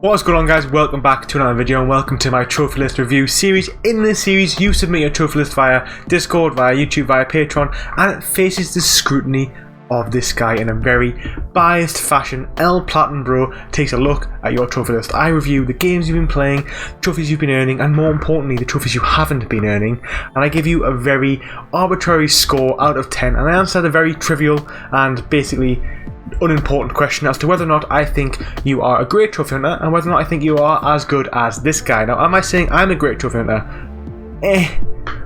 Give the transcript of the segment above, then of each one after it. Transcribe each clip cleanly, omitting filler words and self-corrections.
What's going on, guys? Welcome back to another video and welcome to my trophy list review series. In this series you submit your trophy list via Discord, via YouTube, via Patreon, and it faces the scrutiny of this guy in a very biased fashion. L Platinum Bro takes a look at your trophy list. I review the games you've been playing, the trophies you've been earning, and more importantly the trophies you haven't been earning, and I give you a very arbitrary score out of 10 and I answer the very trivial and basically unimportant question as to whether or not I think you are a great trophy hunter and whether or not I think you are as good as this guy. Now, am I saying I'm a great trophy hunter?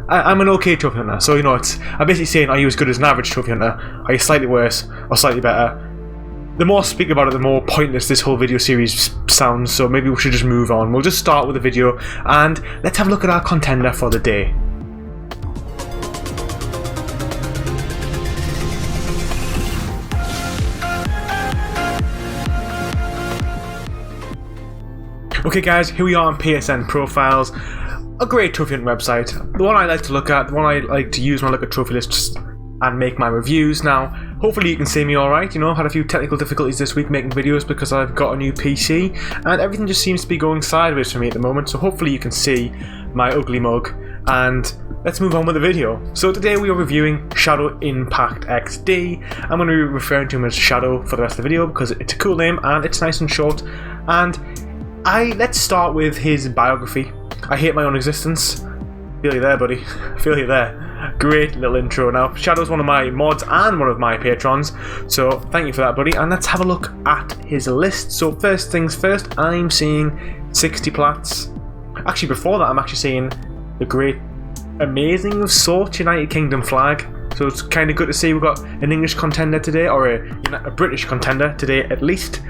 I'm an okay trophy hunter. So, you know, I'm basically saying, are you as good as an average trophy hunter? Are you slightly worse or slightly better? The more I speak about it, the more pointless this whole video series sounds, so maybe we should just move on. We'll just start with the video and let's have a look at our contender for the day. Okay guys, here we are on PSN Profiles, a great trophy hunting website, the one I like to look at, the one I like to use when I look at trophy lists and make my reviews. Now, hopefully you can see me alright. You know, I've had a few technical difficulties this week making videos because I've got a new PC and everything just seems to be going sideways for me at the moment, so hopefully you can see my ugly mug and let's move on with the video. So today we are reviewing Shadow Impact XD. I'm going to be referring to him as Shadow for the rest of the video because it's a cool name and it's nice and short. And let's start with his biography. I hate my own existence. Feel you there, buddy. Feel you there. Great little intro. Now, Shadow's one of my mods and one of my patrons, so thank you for that, buddy. And let's have a look at his list. So first things first, I'm seeing 60 plats. Actually, before that, I'm actually seeing the great, amazing of sorts United Kingdom flag. So it's kind of good to see we've got an English contender today, or a British contender today at least.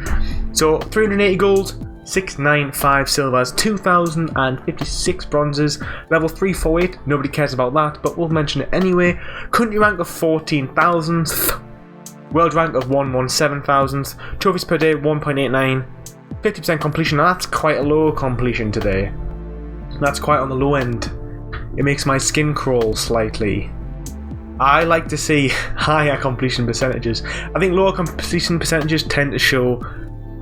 So 380 gold. 695 silvers, 2056 bronzes, level 348, nobody cares about that, but we'll mention it anyway. Country rank of 14,000th, world rank of 117,000th, trophies per day 1.89, 50% completion. Now that's quite a low completion today. That's quite on the low end. It makes my skin crawl slightly. I like to see higher completion percentages. I think lower completion percentages tend to show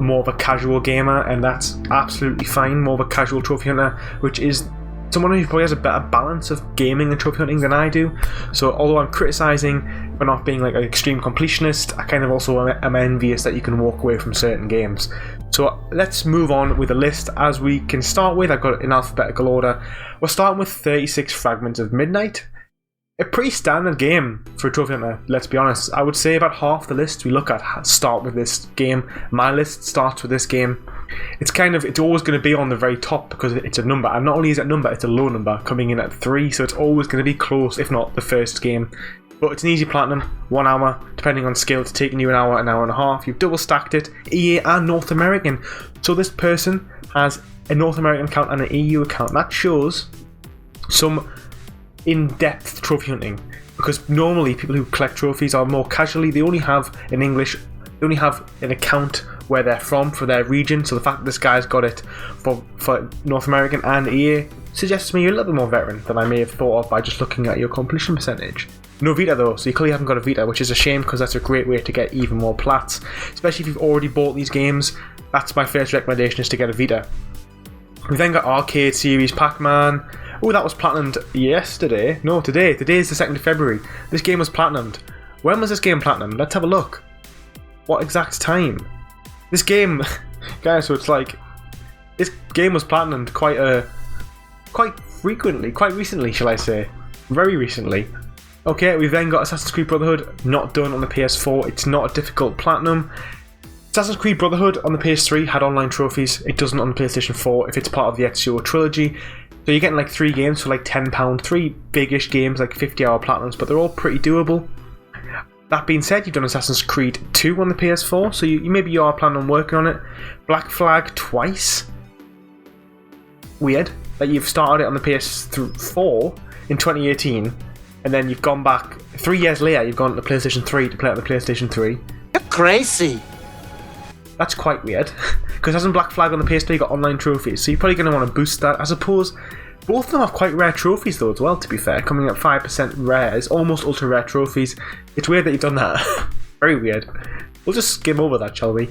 more of a casual gamer, and that's absolutely fine. More of a casual trophy hunter, which is someone who probably has a better balance of gaming and trophy hunting than I do. So although I'm criticising for not being like an extreme completionist, I kind of also am envious that you can walk away from certain games. So let's move on with the list. As we can start with, I've got it in alphabetical order. We're starting with 36 Fragments of Midnight. A pretty standard game for a trophy hunter, let's be honest. I would say about half the list we look at start with this game. My list starts with this game. It's always going to be on the very top because it's a number. And not only is it a number, it's a low number, coming in at 3. So it's always going to be close, if not the first game. But it's an easy platinum, 1 hour, depending on skill. It's taking you an hour and a half. You've double stacked it, EA and North American. So this person has a North American account and an EU account. That shows some in-depth trophy hunting, because normally people who collect trophies are more casually. They only have an account where they're from for their region. So the fact that this guy's got it for North American and EA suggests to me you're a little bit more veteran than I may have thought of by just looking at your completion percentage. No Vita though, so you clearly haven't got a Vita, which is a shame because that's a great way to get even more plats, especially if you've already bought these games. That's my first recommendation, is to get a Vita. We then got Arcade Series Pac-Man. Oh, that was platinumed yesterday. No, today. Today is the 2nd of February. This game was platinumed. When was this game platinumed? Let's have a look. What exact time? This game, guys, so it's like, this game was platinumed quite frequently, quite recently, shall I say. Very recently. Okay, we've then got Assassin's Creed Brotherhood, not done on the PS4. It's not a difficult platinum. Assassin's Creed Brotherhood on the PS3 had online trophies. It doesn't on the PlayStation 4 if it's part of the Ezio trilogy. So you're getting like 3 games for like £10, 3 big-ish games, like 50-hour platinums, but they're all pretty doable. That being said, you've done Assassin's Creed 2 on the PS4, so maybe you are planning on working on it. Black Flag twice. Weird that you've started it on the PS4 in 2018, and then you've gone back 3 years later. You've gone to the PlayStation 3 to play it on the PlayStation 3. You're crazy. That's quite weird, because hasn't Black Flag on the PS3 got online trophies, so you're probably going to want to boost that. I suppose both of them have quite rare trophies though as well, to be fair, coming at 5% rares, almost ultra rare trophies. It's weird that you've done that. Very weird. We'll just skim over that, shall we?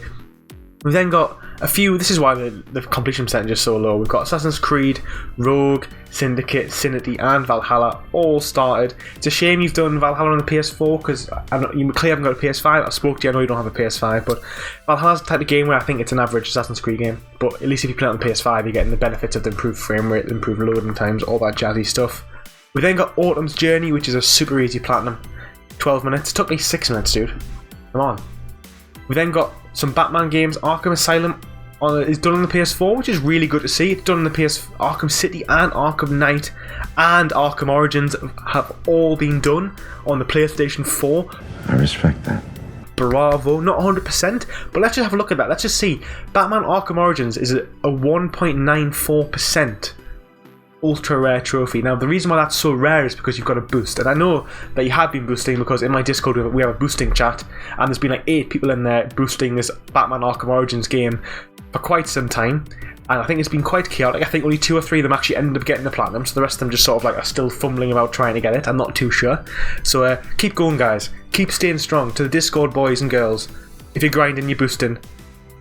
We've then got a few, this is why the completion percentage is so low. We've got Assassin's Creed, Rogue, Syndicate, Synity and Valhalla all started. It's a shame you've done Valhalla on the PS4 because you clearly haven't got a PS5. I spoke to you, I know you don't have a PS5, but Valhalla's the type of game where I think it's an average Assassin's Creed game. But at least if you play it on the PS5, you're getting the benefits of the improved frame rate, improved loading times, all that jazzy stuff. We then got Autumn's Journey, which is a super easy platinum. 12 minutes. It took me 6 minutes, dude. Come on. We then got some Batman games. Arkham Asylum is done on the PS4, which is really good to see. It's done on the Arkham City and Arkham Knight and Arkham Origins have all been done on the PlayStation 4. I respect that. Bravo. Not 100%, but let's just have a look at that. Let's just see. Batman Arkham Origins is a 1.94% ultra rare trophy. Now the reason why that's so rare is because you've got a boost, and I know that you have been boosting because in my Discord we have a boosting chat and there's been like 8 people in there boosting this Batman Arkham Origins game for quite some time, and I think it's been quite chaotic. I think only 2 or 3 of them actually ended up getting the platinum, so the rest of them just sort of like are still fumbling about trying to get it. I'm not too sure, so keep going guys, keep staying strong. To the Discord boys and girls, if you're grinding, you're boosting,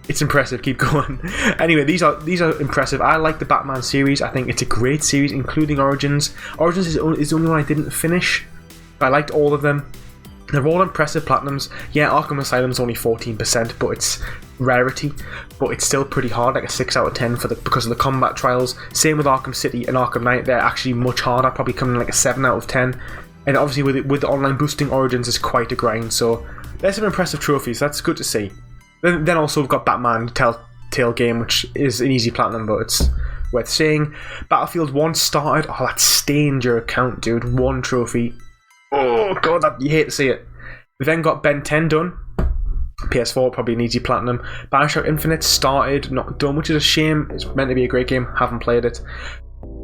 it's impressive, keep going. Anyway, these are impressive. I like the Batman series. I think it's a great series, including Origins. Origins is the only one I didn't finish. I liked all of them. They're all impressive platinums. Yeah, Arkham Asylum's only 14%, but it's rarity. But it's still pretty hard, like a 6 out of 10 because of the combat trials. Same with Arkham City and Arkham Knight. They're actually much harder, probably coming in like a 7 out of 10. And obviously with the online boosting, Origins is quite a grind. So there's some impressive trophies. That's good to see. Then also we've got Batman Telltale game, which is an easy platinum, but it's worth saying. Battlefield 1 started. Oh, that stained your account, dude. 1 trophy. Oh god, you hate to see it. We then got Ben 10 done. PS4, probably an easy platinum. Bioshock Infinite started, not done, which is a shame. It's meant to be a great game, haven't played it.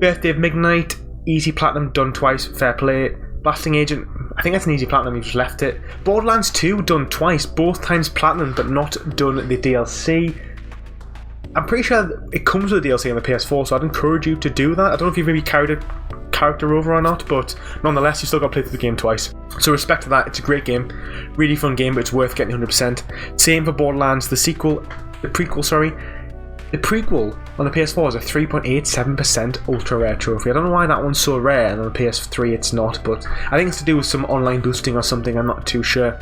Birthday of Midnight, easy platinum, done twice, fair play. Blasting Agent, I think that's an easy platinum, you've just left it. Borderlands 2 done twice, both times platinum, but not done the DLC. I'm pretty sure it comes with a DLC on the PS4, so I'd encourage you to do that. I don't know if you've maybe carried a character over or not, but nonetheless, you still got to play through the game twice. So respect to that, it's a great game, really fun game, but it's worth getting 100%. Same for Borderlands, the prequel on the PS4 is a 3.87% ultra rare trophy. I don't know why that one's so rare, and on the PS3 it's not, but I think it's to do with some online boosting or something, I'm not too sure.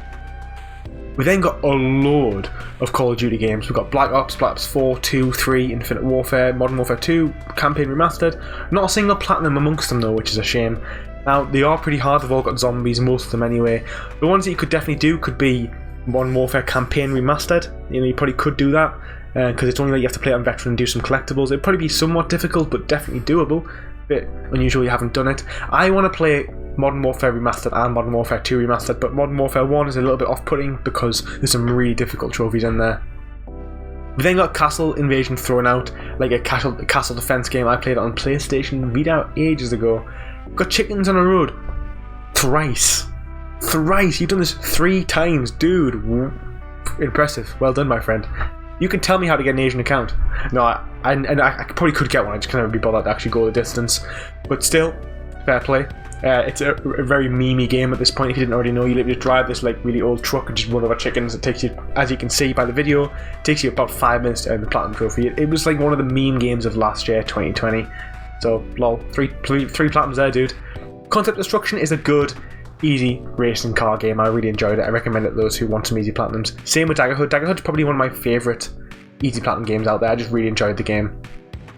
We then got a load of Call of Duty games. We've got Black Ops 4, 2, 3, Infinite Warfare, Modern Warfare 2, Campaign Remastered. Not a single platinum amongst them though, which is a shame. Now, they are pretty hard, they've all got zombies, most of them anyway. The ones that you could definitely do could be Modern Warfare Campaign Remastered. You probably could do that. Because it's only that you have to play it on Veteran and do some collectibles. It'd probably be somewhat difficult, but definitely doable. Bit unusual you haven't done it. I want to play Modern Warfare Remastered and Modern Warfare 2 Remastered, but Modern Warfare 1 is a little bit off-putting because there's some really difficult trophies in there. We then got Castle Invasion thrown out, like a castle defense game. I played it on PlayStation Vita ages ago. Got Chickens on a Road. Thrice. You've done this 3 times, dude. Impressive. Well done, my friend. You can tell me how to get an Asian account. No, I probably could get one. I just can't be bothered to actually go the distance. But still, fair play. It's a very memey game at this point. If you didn't already know, you literally drive this like really old truck and just run over chickens. It takes you, as you can see by the video, it takes you about 5 minutes to earn the platinum trophy. It was like one of the meme games of last year, 2020. So, lol, three platinums there, dude. Concept Destruction is a good, easy racing car game. I really enjoyed it. I recommend it to those who want some easy platinums. Same with Daggerhood. Daggerhood's probably one of my favourite easy platinum games out there. I just really enjoyed the game.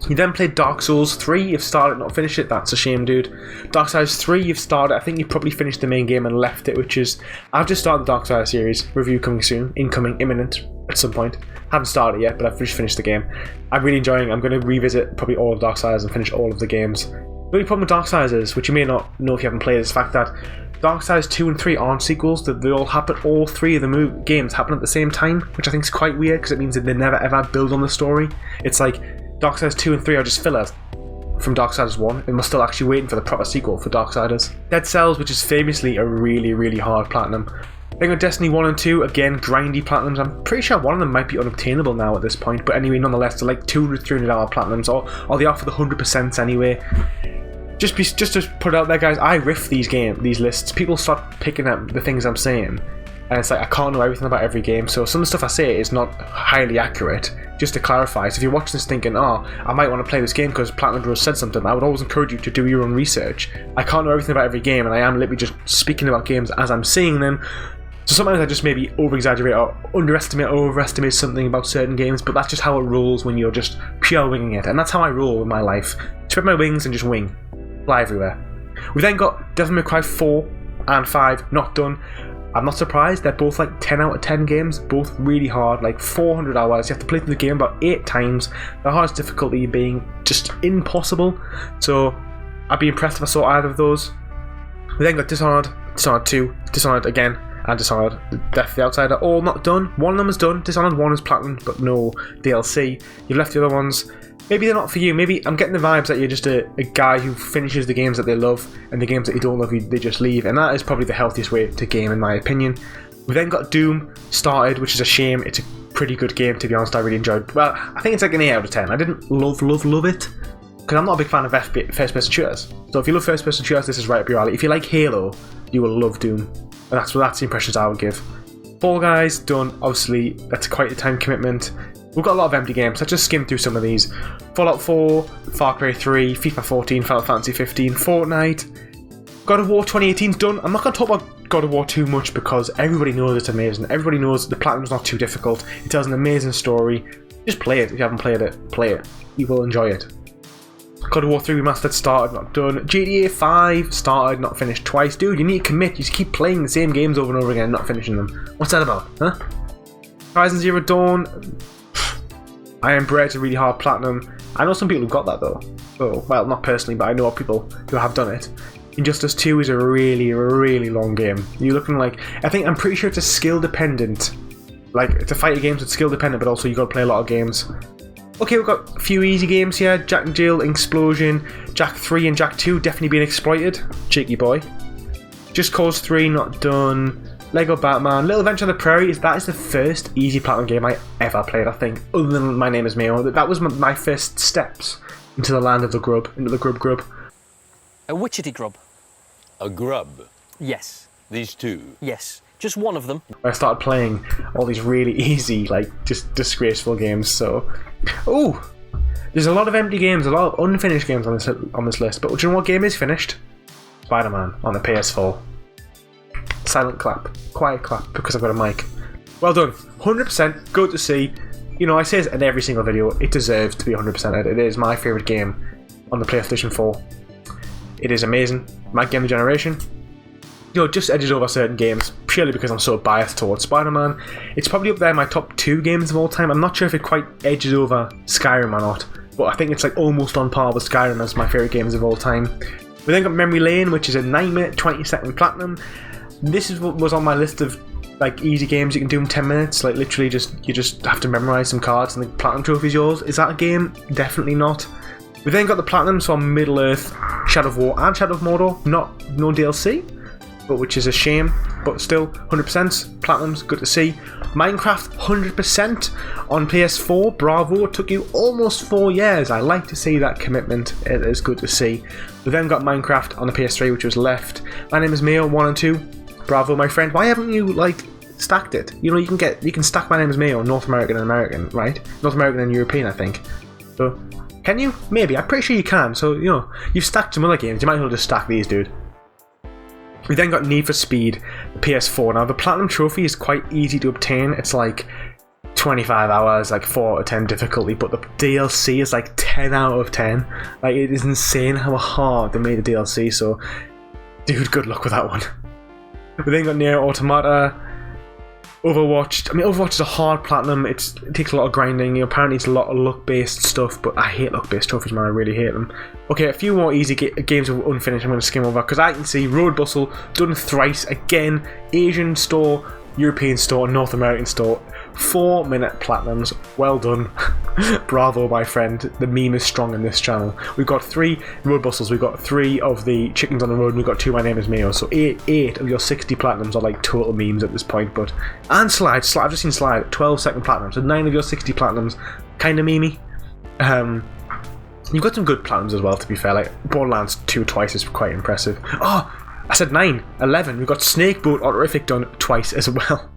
You then played Dark Souls 3. You've started, not finished it. That's a shame, dude. Darksiders 3, you've started. I think you probably finished the main game and left it, which is... I've just started the Darksiders series. Review coming soon. Incoming, imminent at some point. Haven't started yet, but I've just finished the game. I'm really enjoying it. I'm going to revisit probably all of Darksiders and finish all of the games. The only problem with Darksiders, which you may not know if you haven't played, is the fact that Darksiders 2 and 3 aren't sequels, that they all happen, all 3 of the games happen at the same time, which I think is quite weird because it means that they never ever build on the story. It's like Darksiders 2 and 3 are just fillers from Darksiders 1, and we're still actually waiting for the proper sequel for Darksiders. Dead Cells, which is famously a really hard platinum. Then got Destiny 1 and 2, again, grindy platinums. I'm pretty sure one of them might be unobtainable now at this point, but anyway, nonetheless, they're like $200, $300 platinums, or they offer the 100% anyway. Just to put it out there, guys, I riff these lists. People start picking up the things I'm saying. and it's like I can't know everything about every game, so some of the stuff I say is not highly accurate. Just to clarify, so if you're watching this thinking, oh, I might want to play this game because Platinum Bros said something, I would always encourage you to do your own research. I can't know everything about every game, and I am literally just speaking about games as I'm seeing them. So sometimes I just maybe over-exaggerate or underestimate or overestimate something about certain games, but that's just how it rolls when you're just pure winging it, and that's how I roll in my life. Spread my wings and just wing. Fly everywhere. We then got Devil May Cry 4 and 5 not done. I'm not surprised, they're both like 10 out of 10 games, both really hard, like 400 hours. You have to play through the game about 8 times, the hardest difficulty being just impossible. So I'd be impressed if I saw either of those. We then got Dishonored, Dishonored 2, Dishonored again, and Dishonored Death of the Outsider, all not done. One of them is done, Dishonored 1 is platinum, but no DLC. You've left the other ones. Maybe they're not for you. Maybe I'm getting the vibes that you're just a guy who finishes the games that they love, and the games that you don't love, they just leave. And that is probably the healthiest way to game, in my opinion. We then got Doom started, which is a shame. It's a pretty good game, to be honest. I really enjoyed. Well, I think it's like an 8 out of 10. I didn't love it, because I'm not a big fan of first-person shooters. So if you love first-person shooters, this is right up your alley. If you like Halo, you will love Doom. And that's the impressions I would give. Fall Guys done. Obviously, that's quite a time commitment. We've got a lot of empty games. Let's just skim through some of these. Fallout 4, Far Cry 3, FIFA 14, Final Fantasy 15, Fortnite. God of War 2018's done. I'm not going to talk about God of War too much because everybody knows it's amazing. Everybody knows the Platinum's not too difficult. It tells an amazing story. Just play it. If you haven't played it, play it. You will enjoy it. God of War 3 Remastered started, not done. GTA 5 started, not finished twice. Dude, you need to commit. You just keep playing the same games over and over again and not finishing them. What's that about, huh? Horizon Zero Dawn. I Am Bread's a really hard platinum. I know some people who've got that though. So, well, not personally, but I know people who have done it. Injustice 2 is a really, really long game. You're looking like... I'm pretty sure it's a skill dependent. Like, it's a fighter game, so it's skill dependent, but also you got to play a lot of games. Okay, we've got a few easy games here. Jack and Jill, Explosion, Jack 3 and Jack 2 definitely being exploited. Cheeky boy. Just Cause 3 not done. Lego Batman, Little Adventure on the Prairie, that is the first easy platinum game I ever played, I think, other than My Name is Mayo. That was my first steps into the land of the grub, into the grub. A witchetty grub. A grub? Yes. These two? Yes. Just one of them. I started playing all these really easy, like, just disgraceful games, so... Ooh! There's a lot of empty games, a lot of unfinished games on this list, but do you know what game is finished? Spider-Man on the PS4. Silent clap. Quiet clap, because I've got a mic. Well done. 100%. Good to see. You know, I say this in every single video. It deserves to be 100%. It is my favourite game on the PlayStation 4. It is amazing. My game of the generation. You know, just edges over certain games, purely because I'm so biased towards Spider-Man. It's probably up there in my top 2 games of all time. I'm not sure if it quite edges over Skyrim or not, but I think it's like almost on par with Skyrim as my favourite games of all time. We then got Memory Lane, which is a 9-minute, 20-second platinum. This is what was on my list of like easy games you can do in 10 minutes. Like literally, you just have to memorize some cards and the platinum trophy is yours. Is that a game? Definitely not. We then got the platinums from Middle Earth, Shadow of War, and Shadow of Mordor. No DLC, but which is a shame. But still, 100% platinums. Good to see. Minecraft 100% on PS4. Bravo! It took you almost 4 years. I like to see that commitment. It is good to see. We then got Minecraft on the PS3, which was left. My Name is Mayo 1 and 2. Bravo, my friend. Why haven't you like stacked it? You know, you can stack My Name is Mayo, North American and American, right? North American and European, I think. So, can you? Maybe. I'm pretty sure you can. So, you know, you've stacked some other games. You might as well just stack these, dude. We then got Need for Speed PS4. Now, the platinum trophy is quite easy to obtain. It's like 25 hours, like 4 out of 10 difficulty, but the DLC is like 10 out of 10. Like, it is insane how hard they made the DLC. So, dude, good luck with that one. We then got Nier Automata, Overwatch. I mean, Overwatch is a hard platinum. It takes a lot of grinding. You know, apparently it's a lot of luck-based stuff, but I hate luck-based trophies, man. I really hate them. Okay, a few more easy games of unfinished I'm going to skim over, because I can see Road Bustle done thrice. Again, Asian store, European store, North American store. 4-minute platinums. Well done. Bravo, my friend. The meme is strong in this channel. We've got 3 Road Bustles. We've got 3 of the Chickens on the Road, and we've got 2 My Name is Mayo. So 8 of your 60 platinums are like total memes at this point. But and Slide. I've just seen Slide. 12-second platinum. So 9 of your 60 platinums. Kind of memey. You've got some good platinums as well, to be fair. Like Borderlands 2 twice is quite impressive. Oh, I said 9, 11. We've got Snakeboat Autorific done twice as well.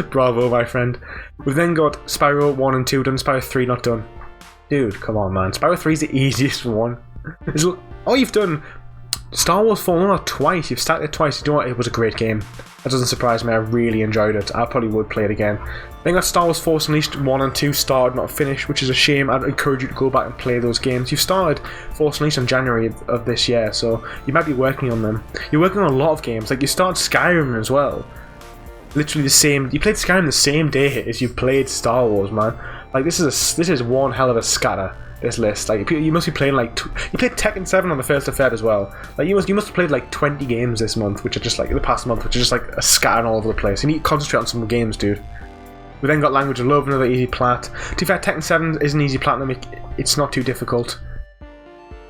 Bravo, my friend. We've then got Spyro 1 and 2 done, Spyro 3 not done. Dude, come on, man. Spyro 3 is the easiest one. Oh, you've done Star Wars Fallen Order twice. You've started it twice. You know what? It was a great game. That doesn't surprise me. I really enjoyed it. I probably would play it again. Then got Star Wars Force Unleashed 1 and 2 started, not finished, which is a shame. I'd encourage you to go back and play those games. You've started Force Unleashed in January of this year, so you might be working on them. You're working on a lot of games. Like, you started Skyrim as well. Literally the same. You played Skyrim the same day as you played Star Wars, man. Like, this is one hell of a scatter. This list, like, you must be playing like you played Tekken 7 on the 1st of Feb as well. Like, you must have played like 20 games this month, which are just like the past month, which are just like a scattering all over the place. You need to concentrate on some games, dude. We then got Language of Love, another easy plat. To be fair, Tekken 7 is an easy platinum. It's not too difficult.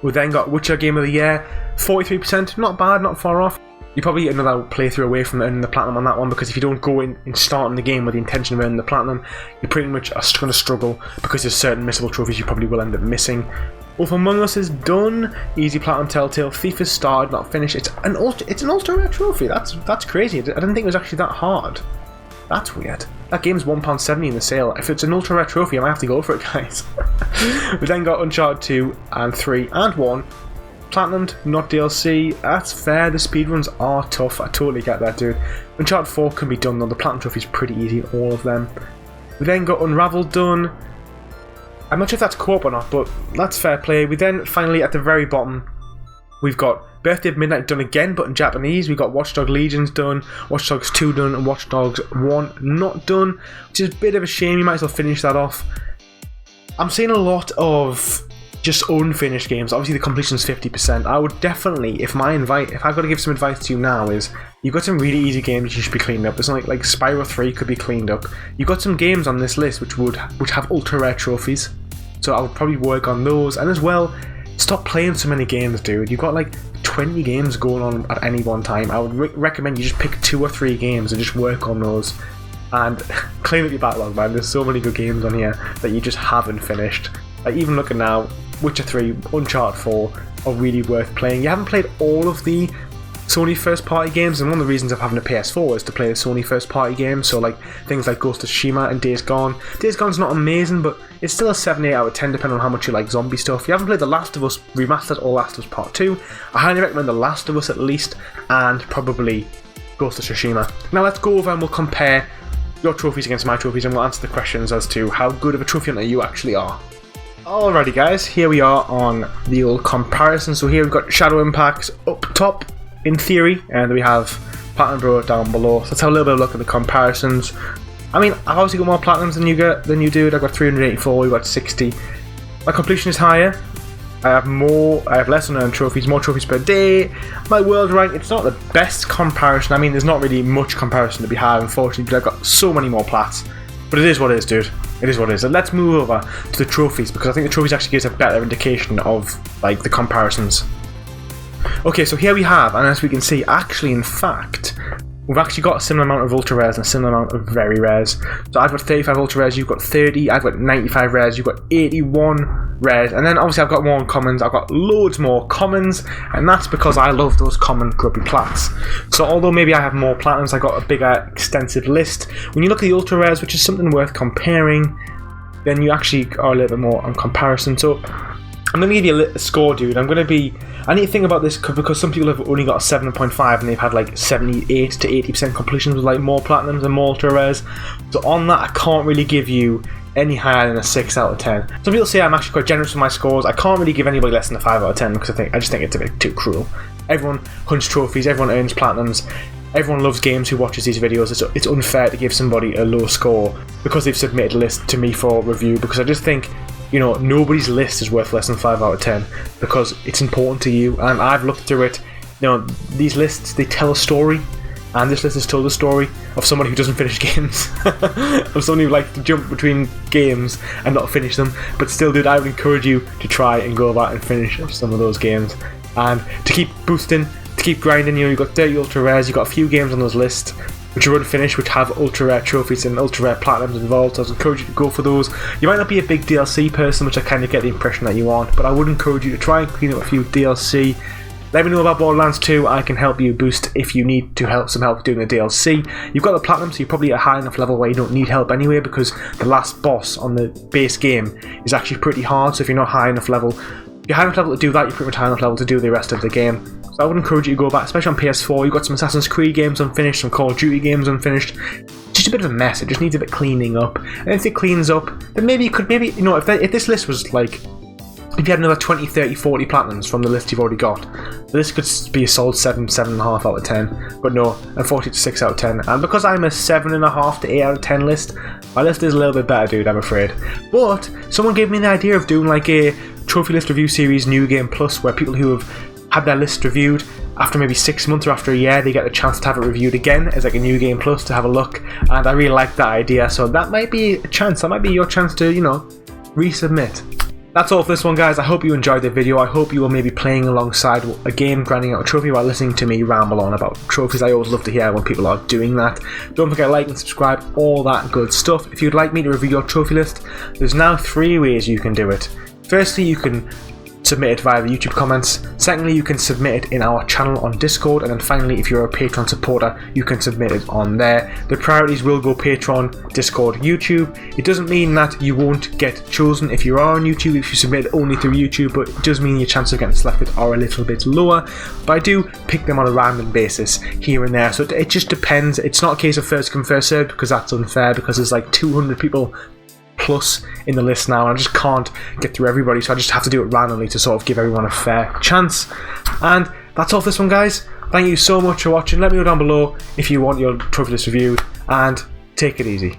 We then got Witcher Game of the Year, 43%, not bad, not far off. You probably get another playthrough away from earning the platinum on that one, because if you don't go in and starting the game with the intention of earning the platinum, you pretty much are going to struggle, because there's certain missable trophies you probably will end up missing. Wolf Among Us is done, easy platinum Telltale. Thief is started, not finished. It's an ultra rare trophy. That's crazy. I didn't think it was actually that hard. That's weird. That game's £1.70 in the sale. If it's an ultra rare trophy, I might have to go for it, guys. We then got Uncharted 2 and 3 and 1. Platinumed, not DLC. That's fair. The speedruns are tough. I totally get that, dude. Uncharted 4 can be done though. The platinum trophy is pretty easy, all of them. We then got Unraveled done. I'm not sure if that's co-op or not, but that's fair play. We then finally, at the very bottom, we've got Birthday of Midnight done again, but in Japanese. We've got Watch Dogs Legions done, Watch Dogs 2 done, and Watch Dogs 1 not done, which is a bit of a shame. You might as well finish that off. I'm seeing a lot of just unfinished games. Obviously, the completion is 50%. I would definitely, if I've got to give some advice to you now, is you've got some really easy games you should be cleaning up. There's something like Spyro 3 could be cleaned up. You've got some games on this list which have ultra rare trophies, so I would probably work on those. And as well, stop playing so many games, dude. You've got like 20 games going on at any one time. I would recommend you just pick 2 or 3 games and just work on those and clean up your backlog, man. There's so many good games on here that you just haven't finished. Like, even looking now, Witcher 3, Uncharted 4 are really worth playing. You haven't played all of the Sony first party games, and one of the reasons of having a PS4 is to play the Sony first party games, so like things like Ghost of Tsushima and Days Gone. Days Gone's not amazing, but it's still a 7, 8 out of 10 depending on how much you like zombie stuff. You haven't played The Last of Us Remastered or Last of Us Part 2, I highly recommend The Last of Us at least, and probably Ghost of Tsushima. Now let's go over and we'll compare your trophies against my trophies, and we'll answer the questions as to how good of a trophy hunter you actually are. Alrighty guys, here we are on the old comparison. So here we've got Shadow Impacts up top, in theory, and then we have Platinum Bro down below. So let's have a little bit of a look at the comparisons. I mean, I've obviously got more Platinums than you do. I've got 384, you've got 60. My completion is higher. I have less unearned trophies, more trophies per day. My world rank, it's not the best comparison. I mean, there's not really much comparison to be had, unfortunately, because I've got so many more plats. But it is what it is, dude. It is what it is. And let's move over to the trophies, because I think the trophies actually gives a better indication of like the comparisons. Okay, so here we have, and as we can see, actually, in fact, we've actually got a similar amount of ultra rares and a similar amount of very rares. So I've got 35 ultra rares, you've got 30, I've got 95 rares, you've got 81 rares, and then obviously I've got more commons, I've got loads more commons, and that's because I love those common grubby plats. So although maybe I have more platinums, I've got a bigger extensive list. When you look at the ultra rares, which is something worth comparing, then you actually are a little bit more on comparison. So I'm going to give you a score, dude. I need to think about this because some people have only got a 7.5 and they've had like 78 to 80% completions with like more platinums and more ultra rares. So on that, I can't really give you any higher than a 6 out of 10. Some people say I'm actually quite generous with my scores. I can't really give anybody less than a 5 out of 10 because I just think it's a bit too cruel. Everyone hunts trophies, everyone earns platinums, everyone loves games who watches these videos. It's unfair to give somebody a low score because they've submitted a list to me for review, because I just think, you know, nobody's list is worth less than 5 out of 10 because it's important to you, and I've looked through it. You know, these lists, they tell a story, and this list has told a story of somebody who doesn't finish games, of somebody who likes to jump between games and not finish them. But still, dude, I would encourage you to try and go about and finish some of those games, and to keep boosting, to keep grinding. You know, you've got 30 ultra rares, you've got a few games on those lists which are unfinished, which have ultra rare trophies and ultra rare platinums involved, so I would encourage you to go for those. You might not be a big DLC person, which I kind of get the impression that you aren't, but I would encourage you to try and clean up a few DLC. Let me know about Borderlands 2. I can help you boost if you need to some help doing the DLC. You've got the platinum, so you're probably at a high enough level where you don't need help anyway, because the last boss on the base game is actually pretty hard. So if you're not high enough level, if you're high enough level to do that, you're pretty much high enough level to do the rest of the game. So I would encourage you to go back, especially on PS4. You've got some Assassin's Creed games unfinished, some Call of Duty games unfinished. Just a bit of a mess. It just needs a bit cleaning up. And if it cleans up, then maybe you could, if this list was like, if you had another 20, 30, 40 platinums from the list you've already got, this could be a solid 7, 7.5 out of 10. But no, unfortunately, 6 out of 10. And because I'm a 7.5 to 8 out of 10 list, my list is a little bit better, dude, I'm afraid. But someone gave me the idea of doing like a trophy list review series, New Game Plus, where people who have had their list reviewed after maybe 6 months or after a year, they get the chance to have it reviewed again as like a New Game Plus to have a look. And I really like that idea, so that might be a chance. That might be your chance to, resubmit. That's all for this one, guys. I hope you enjoyed the video. I hope you will maybe playing alongside a game, grinding out a trophy while listening to me ramble on about trophies. I always love to hear when people are doing that. Don't forget to like and subscribe, all that good stuff. If you'd like me to review your trophy list, there's now 3 ways you can do it. Firstly, you can submit it via the YouTube comments. Secondly, you can submit it in our channel on Discord. And then finally, if you're a Patreon supporter, you can submit it on there. The priorities will go Patreon, Discord, YouTube. It doesn't mean that you won't get chosen if you are on YouTube, if you submit it only through YouTube, but it does mean your chances of getting selected are a little bit lower. But I do pick them on a random basis here and there, so it just depends. It's not a case of first come, first served, because that's unfair, because there's like 200 people plus in the list now, and I just can't get through everybody, so I just have to do it randomly to sort of give everyone a fair chance. And that's all for this one, guys. Thank you so much for watching. Let me know down below if you want your trophy list reviewed, and take it easy.